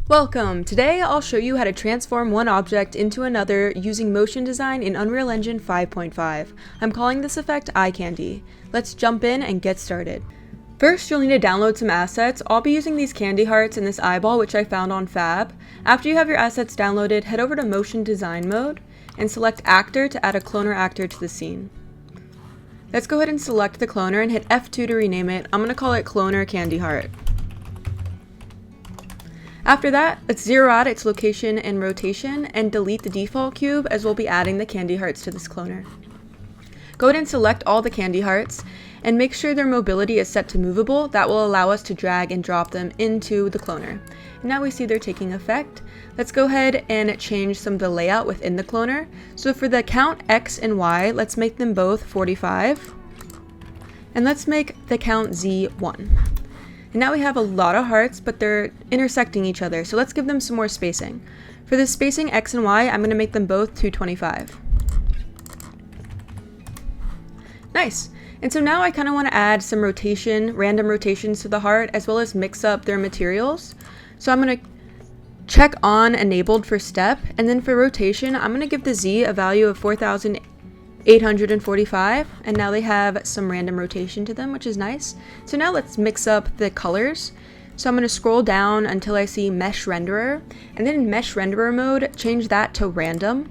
Welcome! Today I'll show you how to transform one object into another using motion design in Unreal Engine 5.5. I'm calling this effect eye candy. Let's jump in and get started. First, you'll need to download some assets. I'll be using these candy hearts and this eyeball, which I found on Fab. After you have your assets downloaded, head over to motion design mode and select actor to add a cloner actor to the scene. Let's go ahead and select the cloner and hit F2 to rename it. I'm going to call it cloner candy heart. After that, let's zero out its location and rotation and delete the default cube, as we'll be adding the candy hearts to this cloner. Go ahead and select all the candy hearts and make sure their mobility is set to movable. That will allow us to drag and drop them into the cloner. And now we see they're taking effect. Let's go ahead and change some of the layout within the cloner. So for the count X and Y, let's make them both 45. And let's make the count Z 1. And now we have a lot of hearts, but they're intersecting each other, so let's give them some more spacing. For the spacing X and Y, I'm going to make them both 225. Nice! And so now I kind of want to add some rotation, random rotations to the heart, as well as mix up their materials. So I'm going to check on enabled for step, and then for rotation, I'm going to give the Z a value of 4,845, and now they have some random rotation to them, which is nice. So now let's mix up the colors. So I'm going to scroll down until I see mesh renderer, and then in mesh renderer mode, change that to random.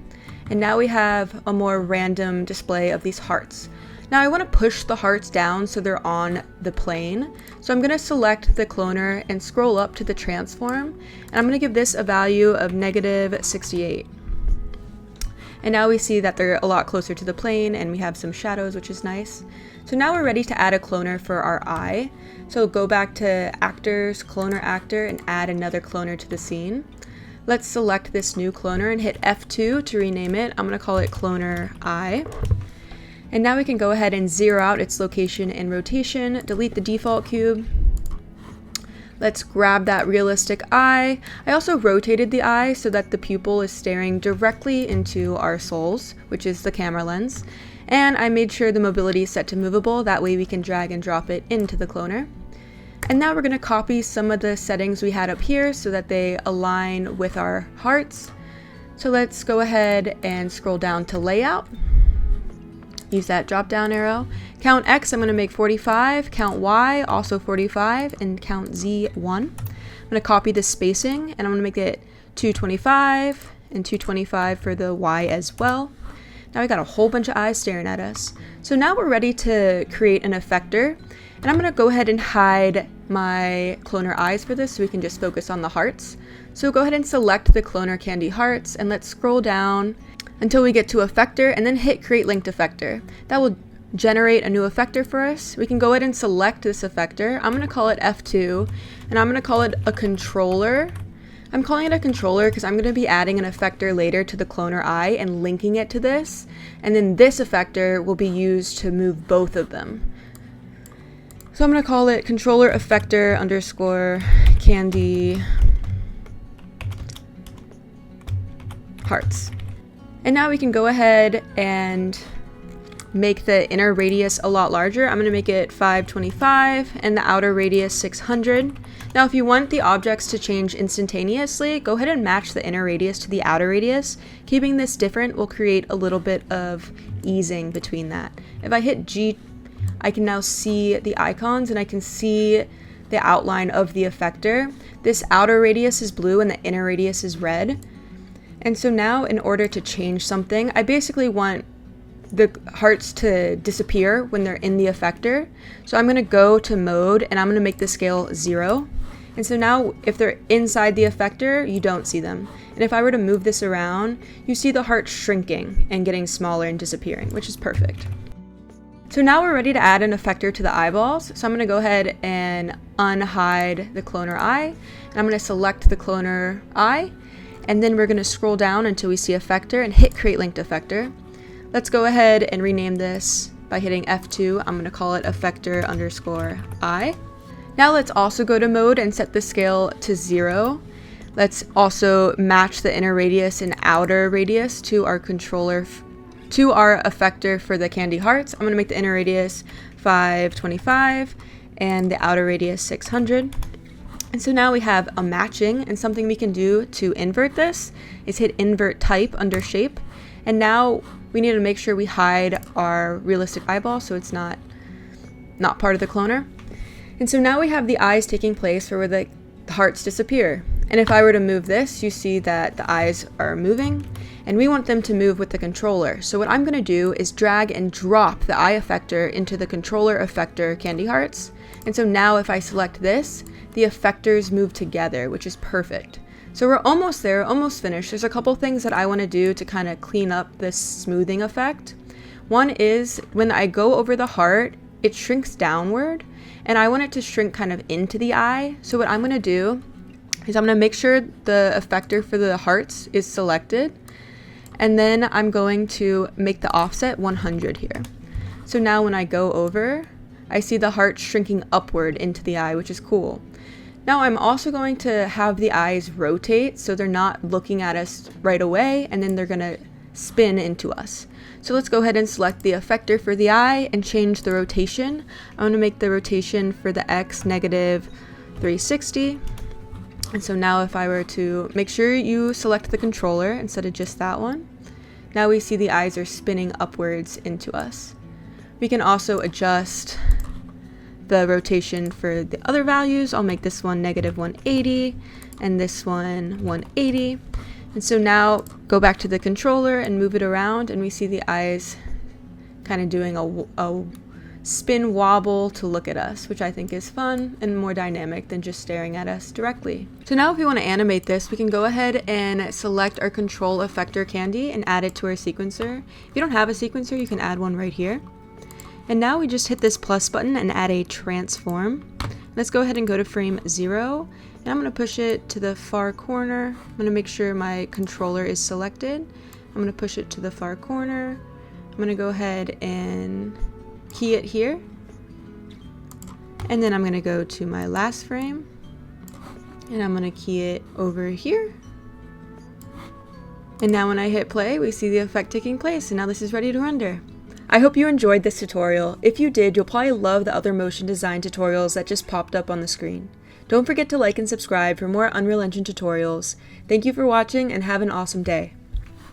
And now we have a more random display of these hearts. Now I want to push the hearts down so they're on the plane. So I'm going to select the cloner and scroll up to the transform, and I'm going to give this a value of -68. And now we see that they're a lot closer to the plane, and we have some shadows, which is nice. So now we're ready to add a cloner for our eye. So go back to actors, cloner actor, and add another cloner to the scene. Let's select this new cloner and hit F2 to rename it. I'm going to call it cloner eye. And now we can go ahead and zero out its location and rotation, delete the default cube. Let's grab that realistic eye. I also rotated the eye so that the pupil is staring directly into our souls, which is the camera lens. And I made sure the mobility is set to movable, that way we can drag and drop it into the cloner. And now we're going to copy some of the settings we had up here so that they align with our hearts. So let's go ahead and scroll down to layout. Use that drop down arrow. Count X, I'm going to make 45. Count Y, also 45. And count Z 1. I'm going to copy the spacing, and I'm going to make it 225 and 225 for the Y as well. Now we got a whole bunch of eyes staring at us. So now we're ready to create an effector. And I'm going to go ahead and hide my cloner eyes for this so we can just focus on the hearts. So go ahead and select the cloner candy hearts, and let's scroll down until we get to effector, and then hit create linked effector. That will generate a new effector for us. We can go ahead and select this effector. I'm going to call it F2, and I'm going to call it a controller. I'm calling it a controller because I'm going to be adding an effector later to the cloner eye and linking it to this, and then this effector will be used to move both of them. So I'm going to call it controller effector underscore candy hearts. And now we can go ahead and make the inner radius a lot larger. I'm going to make it 525 and the outer radius 600. Now if you want the objects to change instantaneously, go ahead and match the inner radius to the outer radius. Keeping this different will create a little bit of easing between that. If I hit G, I can now see the icons, and I can see the outline of the effector. This outer radius is blue and the inner radius is red. And so now, in order to change something, I basically want the hearts to disappear when they're in the effector. So I'm going to go to mode, and I'm going to make the scale 0. And so now, if they're inside the effector, you don't see them. And if I were to move this around, you see the heart shrinking and getting smaller and disappearing, which is perfect. So now we're ready to add an effector to the eyeballs. So I'm going to go ahead and unhide the cloner eye. And I'm going to select the cloner eye. And then we're going to scroll down until we see effector and hit create linked effector. Let's go ahead and rename this by hitting F2. I'm going to call it effector underscore eye. Now let's also go to mode and set the scale to 0. Let's also match the inner radius and outer radius to our controller, to our effector for the candy hearts. I'm going to make the inner radius 525 and the outer radius 600. And so now we have a matching, and something we can do to invert this is hit invert type under shape. And now we need to make sure we hide our realistic eyeball so it's not part of the cloner. And so now we have the eyes taking place where the hearts disappear. And if I were to move this, you see that the eyes are moving, and we want them to move with the controller. So what I'm going to do is drag and drop the eye effector into the controller effector candy hearts. And so now if I select this, the effectors move together, which is perfect. So we're almost there, almost finished. There's a couple things that I want to do to kind of clean up this smoothing effect. One is when I go over the heart, it shrinks downward, and I want it to shrink kind of into the eye. So what I'm going to do is I'm going to make sure the effector for the hearts is selected, and then I'm going to make the offset 100 here. So now when I go over, I see the heart shrinking upward into the eye, which is cool. Now I'm also going to have the eyes rotate so they're not looking at us right away, and then they're going to spin into us. So let's go ahead and select the effector for the eye and change the rotation. I want to make the rotation for the X negative 360. And so now if I were to make sure you select the controller instead of just that one, now we see the eyes are spinning upwards into us. We can also adjust the rotation for the other values. I'll make this one negative 180 and this one 180. And so now go back to the controller and move it around, and we see the eyes kind of doing a spin wobble to look at us, which I think is fun and more dynamic than just staring at us directly. So now if we want to animate this, we can go ahead and select our control effector candy and add it to our sequencer. If you don't have a sequencer, you can add one right here. And now we just hit this plus button and add a transform. Let's go ahead and go to frame 0, and I'm going to push it to the far corner. I'm going to make sure my controller is selected. I'm going to push it to the far corner. I'm going to go ahead and key it here. And then I'm going to go to my last frame, and I'm going to key it over here. And now when I hit play, we see the effect taking place, and now this is ready to render. I hope you enjoyed this tutorial. If you did, you'll probably love the other motion design tutorials that just popped up on the screen. Don't forget to like and subscribe for more Unreal Engine tutorials. Thank you for watching, and have an awesome day.